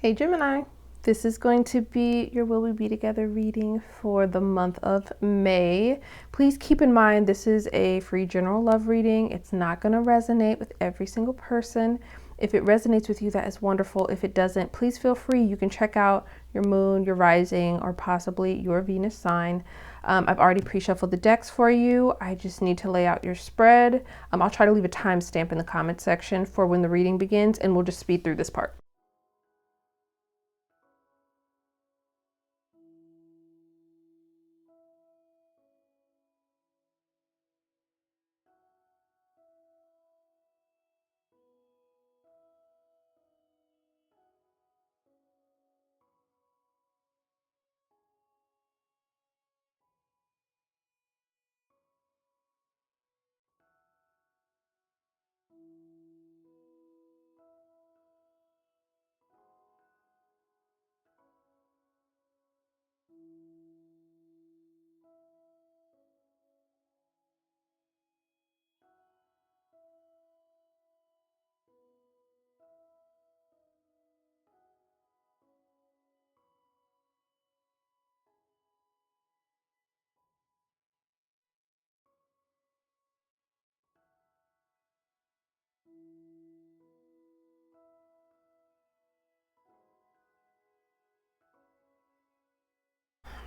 Hey Gemini, this is going to be your Will We Be Together reading for the month of May. Please keep in mind this is a free general love reading. It's not going to resonate with every single person. If it resonates with you, that is wonderful. If it doesn't, please feel free. You can check out your moon, your rising, or possibly your Venus sign. I've already pre-shuffled the decks for you. I just need to lay out your spread. I'll try to leave a timestamp in the comment section for when the reading begins, and we'll just speed through this part.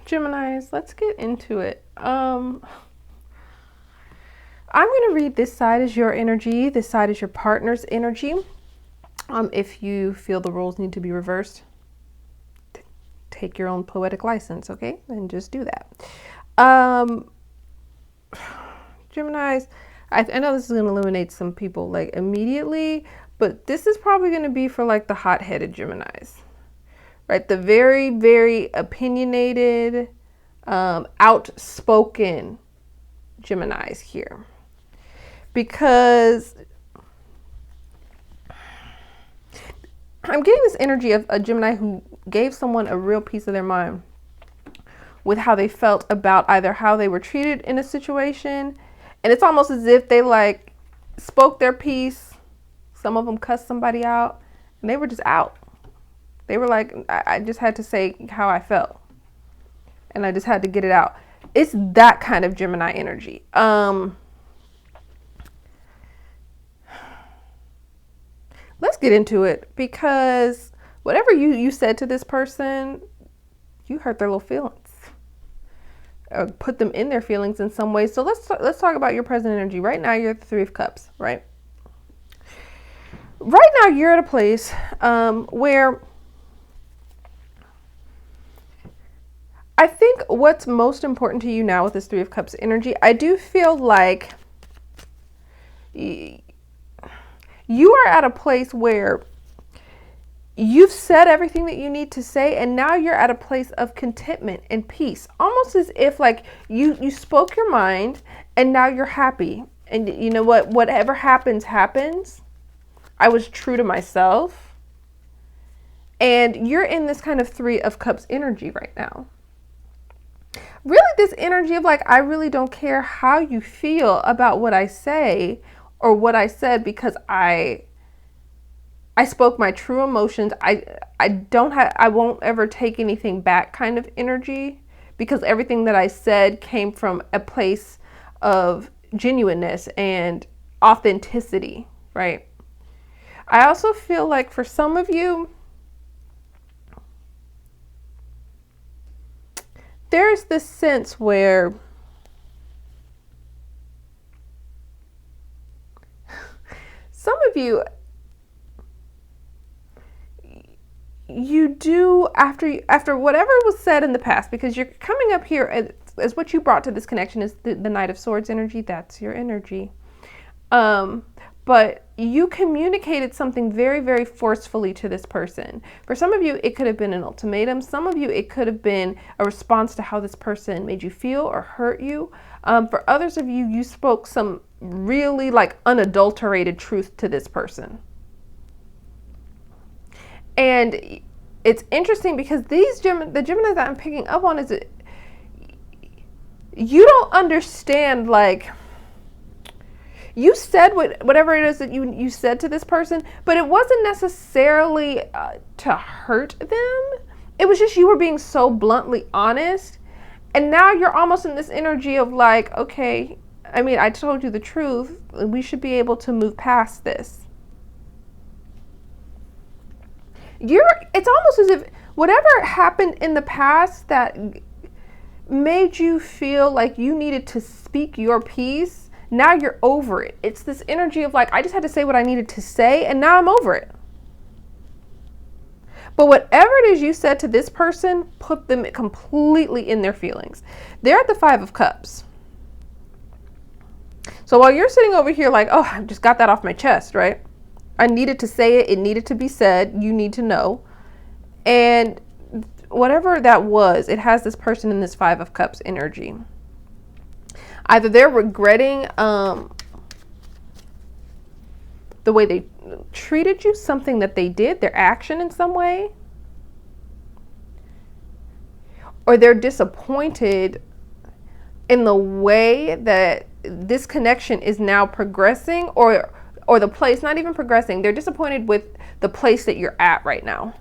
Geminis, let's get into it. I'm going to read this side as your energy. This side is your partner's energy. If you feel the roles need to be reversed, take your own poetic license, okay? And just do that. Geminis, I know this is going to eliminate some people like immediately, but this is probably going to be for like the hot-headed Geminis, right? The very, very opinionated, outspoken Geminis here. Because I'm getting this energy of a Gemini who gave someone a real piece of their mind with how they felt about either how they were treated in a situation. And it's almost as if they like spoke their piece. Some of them cussed somebody out and they were just out. They were like, I just had to say how I felt. And I just had to get it out. It's that kind of Gemini energy. Let's get into it, because whatever you said to this person, you hurt their little feelings, or put them in their feelings in some way. So let's talk about your present energy. Right now, you're at the Three of Cups, right? Right now, you're at a place where I think what's most important to you now with this Three of Cups energy, I do feel like you are at a place where you've said everything that you need to say, and now you're at a place of contentment and peace, almost as if like you spoke your mind and now you're happy. And you know what, whatever happens. I was true to myself. And you're in this kind of Three of Cups energy right now. Really this energy of like, I really don't care how you feel about what I say or what I said, because I spoke my true emotions. I won't ever take anything back kind of energy, because everything that I said came from a place of genuineness and authenticity, right? I also feel like for some of you, there's this sense where some of you do, after whatever was said in the past, because you're coming up here as what you brought to this connection is the Knight of Swords energy. That's your energy. But you communicated something very, very forcefully to this person. For some of you, it could have been an ultimatum. Some of you, it could have been a response to how this person made you feel or hurt you. For others of you, you spoke some really like unadulterated truth to this person. And it's interesting because the Geminis that I'm picking up on is you don't understand, like, you said whatever it is that you said to this person, but it wasn't necessarily to hurt them. It was just you were being so bluntly honest. And now you're almost in this energy of like, okay, I mean, I told you the truth. We should be able to move past this. It's almost as if whatever happened in the past that made you feel like you needed to speak your piece, now you're over it. It's this energy of like, I just had to say what I needed to say, and now I'm over it. But whatever it is you said to this person, put them completely in their feelings. They're at the 5 of Cups. So while you're sitting over here like, oh, I just got that off my chest, right? I needed to say it. It needed to be said. You need to know. And whatever that was, it has this person in this 5 of Cups energy. Either they're regretting the way they treated you, something that they did, their action in some way, or they're disappointed in the way that this connection is now progressing, or the place, not even progressing. They're disappointed with the place that you're at right now.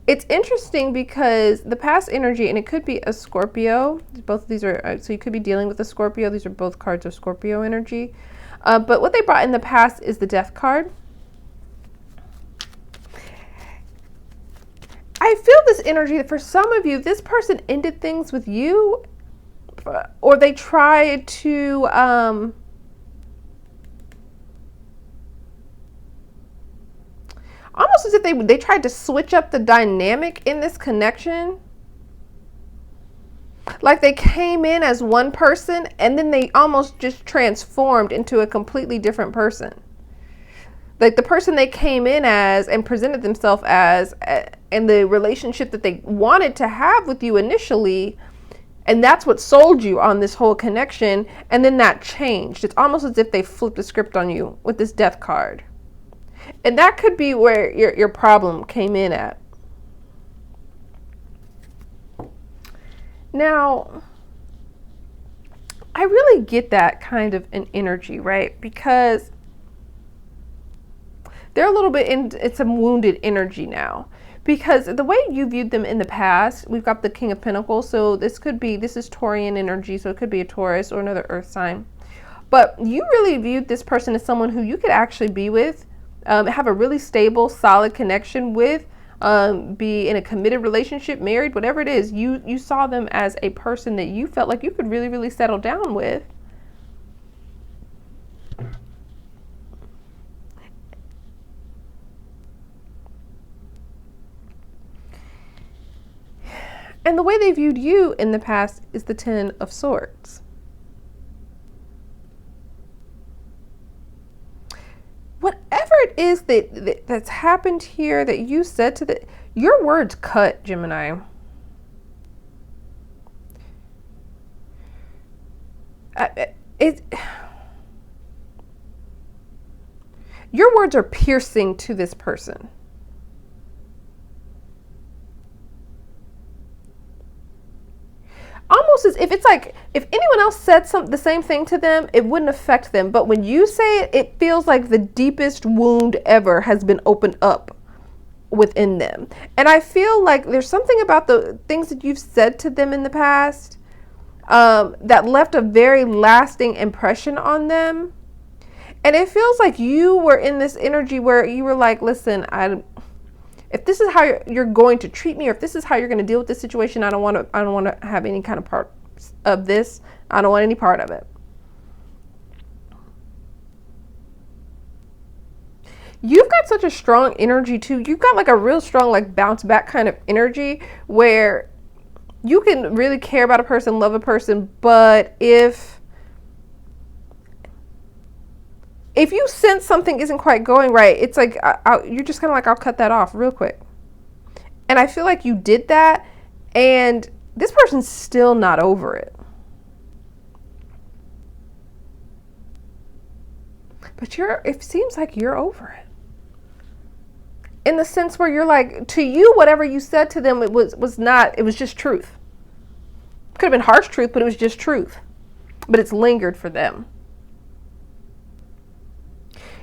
It's interesting because the past energy, and it could be a Scorpio. Both of these are, so you could be dealing with a Scorpio. These are both cards of Scorpio energy. But what they brought in the past is the Death card. I feel this energy that for some of you, this person ended things with you, or they tried to, almost as if they tried to switch up the dynamic in this connection. Like they came in as one person and then they almost just transformed into a completely different person. Like the person they came in as and presented themselves as in the relationship that they wanted to have with you initially. And that's what sold you on this whole connection. And then that changed. It's almost as if they flipped the script on you with this Death card. And that could be where your problem came in at. Now, I really get that kind of an energy, right? Because they're a little bit it's a wounded energy now. Because the way you viewed them in the past, we've got the King of Pentacles. So this is Taurian energy. So it could be a Taurus or another earth sign. But you really viewed this person as someone who you could actually be with. Have a really stable, solid connection with, be in a committed relationship, married, whatever it is. You saw them as a person that you felt like you could really, really settle down with. And the way they viewed you in the past is the 10 of Swords. Whatever it is that's happened here that you said to your words cut, Gemini. Your words are piercing to this person. Almost as if it's like, if anyone else said the same thing to them, it wouldn't affect them. But when you say it, it feels like the deepest wound ever has been opened up within them. And I feel like there's something about the things that you've said to them in the past that left a very lasting impression on them. And it feels like you were in this energy where you were like, listen, if this is how you're going to treat me, or if this is how you're going to deal with this situation, I don't want to have any kind of part of this. I don't want any part of it. You've got such a strong energy too. You've got like a real strong, like bounce back kind of energy where you can really care about a person, love a person, but if you sense something isn't quite going right, it's like you're just kind of like, I'll cut that off real quick. And I feel like you did that, and this person's still not over it. But it seems like you're over it. In the sense where you're like, to you, whatever you said to them, it was just truth. Could have been harsh truth, but it was just truth. But it's lingered for them.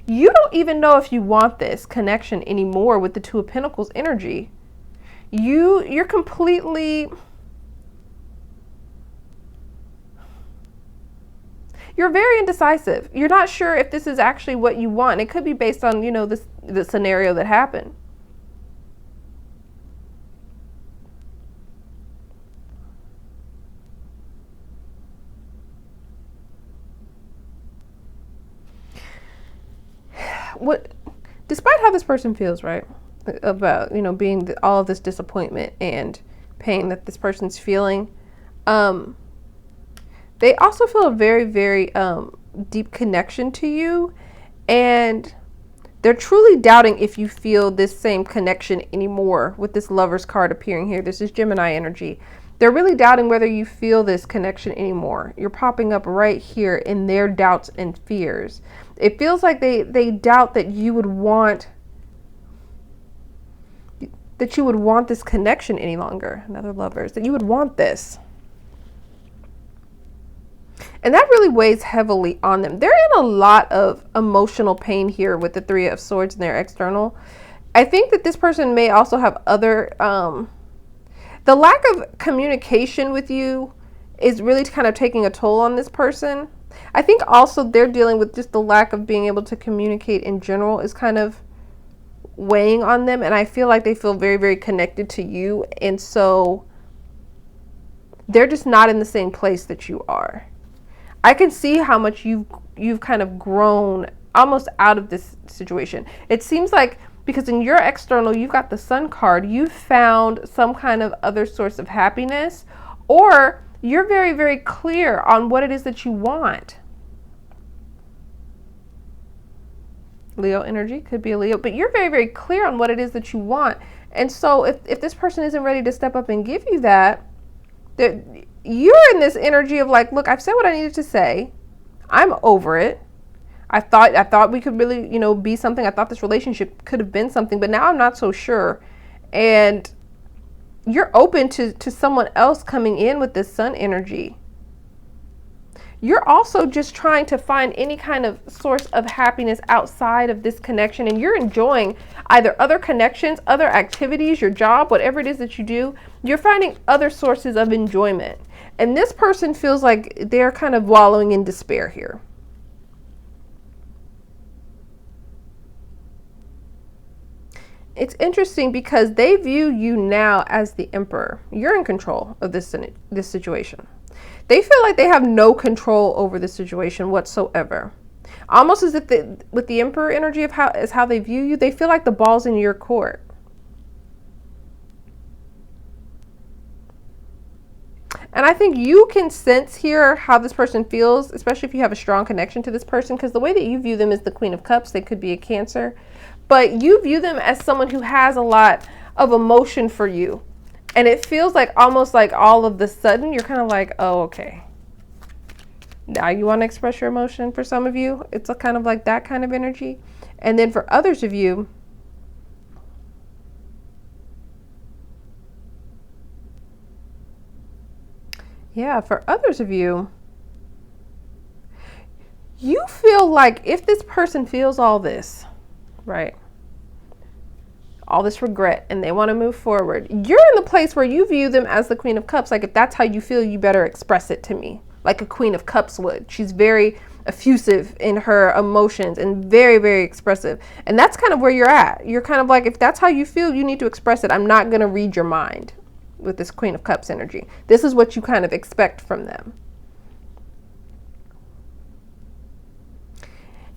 You don't even know if you want this connection anymore with the Two of Pentacles energy. You're completely... You're very indecisive. You're not sure if this is actually what you want. It could be based on, you know, the scenario that happened. Despite how this person feels, right, about, you know, being all of this disappointment and pain that this person's feeling, they also feel a very, very deep connection to you, and they're truly doubting if you feel this same connection anymore with this Lover's card appearing here. This is Gemini energy. They're really doubting whether you feel this connection anymore. You're popping up right here in their doubts and fears. It feels like they doubt that you would want this connection any longer. Another Lovers, that you would want this. And that really weighs heavily on them. They're in a lot of emotional pain here with the Three of Swords in their external. I think that this person may also have other... the lack of communication with you is really kind of taking a toll on this person. I think also they're dealing with just the lack of being able to communicate in general is kind of weighing on them. And I feel like they feel very, very connected to you. And so they're just not in the same place that you are. I can see how much you've kind of grown almost out of this situation. It seems like, because in your external, you've got the Sun card, you've found some kind of other source of happiness, or you're very, very clear on what it is that you want. Leo energy, could be a Leo, but you're very, very clear on what it is that you want. And so if this person isn't ready to step up and give you that, you're in this energy of like, look, I've said what I needed to say. I'm over it. I thought we could really, you know, be something. I thought this relationship could have been something, but now I'm not so sure. And you're open to someone else coming in with this Sun energy. You're also just trying to find any kind of source of happiness outside of this connection. And you're enjoying either other connections, other activities, your job, whatever it is that you do. You're finding other sources of enjoyment. And this person feels like they're kind of wallowing in despair here. It's interesting because they view you now as the Emperor. You're in control of this situation. They feel like they have no control over the situation whatsoever. Almost as if with the Emperor energy of how they view you, they feel like the ball's in your court. And I think you can sense here how this person feels, especially if you have a strong connection to this person, because the way that you view them is the Queen of Cups. They could be a Cancer, but you view them as someone who has a lot of emotion for you. And it feels like almost like all of the sudden you're kind of like, oh, okay. Now you want to express your emotion. For some of you, it's a kind of like that kind of energy. And then for others of you, for others of you, you feel like if this person feels all this, right? All this regret, and they want to move forward, you're in the place where you view them as the Queen of Cups. Like, if that's how you feel, you better express it to me like a Queen of Cups would. She's very effusive in her emotions and very, very expressive. And that's kind of where you're at. You're kind of like, if that's how you feel, you need to express it. I'm not going to read your mind with this Queen of Cups energy. This is what you kind of expect from them.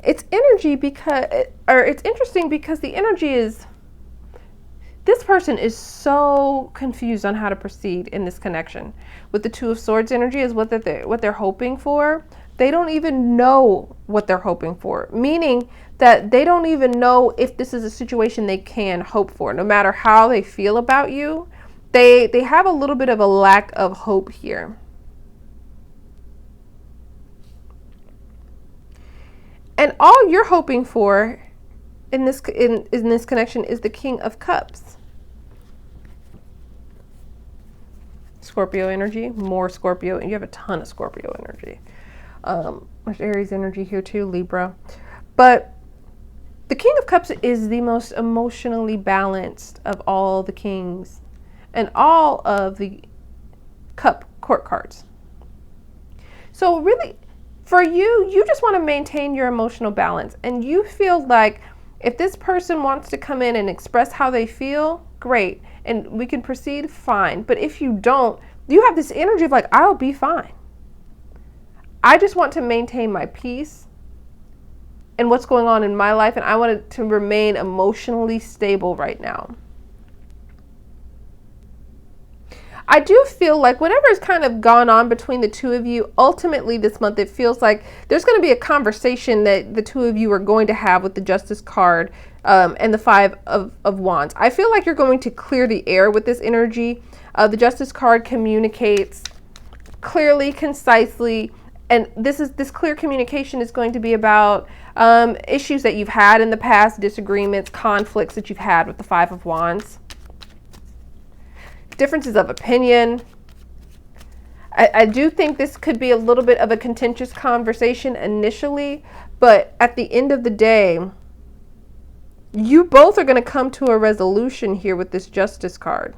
It's energy because, or it's interesting because the energy is, this person is so confused on how to proceed in this connection. With the Two of Swords energy is what they're hoping for. They don't even know what they're hoping for, meaning that they don't even know if this is a situation they can hope for. No matter how they feel about you, they have a little bit of a lack of hope here. And all you're hoping for in this connection is the King of Cups. Scorpio energy, more Scorpio, and you have a ton of Scorpio energy. There's Aries energy here too, Libra. But the King of Cups is the most emotionally balanced of all the kings and all of the cup court cards. So really, for you, you just want to maintain your emotional balance. And you feel like if this person wants to come in and express how they feel, great. And we can proceed, fine. But if you don't, you have this energy of like, I'll be fine. I just want to maintain my peace and what's going on in my life. And I want it to remain emotionally stable right now. I do feel like whatever's kind of gone on between the two of you, ultimately this month, it feels like there's going to be a conversation that the two of you are going to have with the Justice card and the Five of Wands. I feel like you're going to clear the air with this energy. The Justice card communicates clearly, concisely, and this clear communication is going to be about issues that you've had in the past, disagreements, conflicts that you've had with the Five of Wands. Differences of opinion. I do think this could be a little bit of a contentious conversation initially, but at the end of the day, you both are going to come to a resolution here with this Justice card.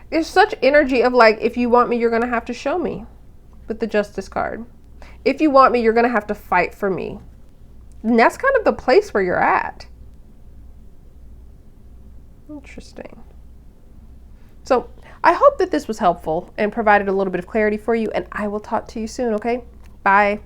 There's such energy of like, if you want me, you're going to have to show me with the Justice card. If you want me, you're going to have to fight for me. And that's kind of the place where you're at. Interesting. So I hope that this was helpful and provided a little bit of clarity for you, and I will talk to you soon, okay? Bye.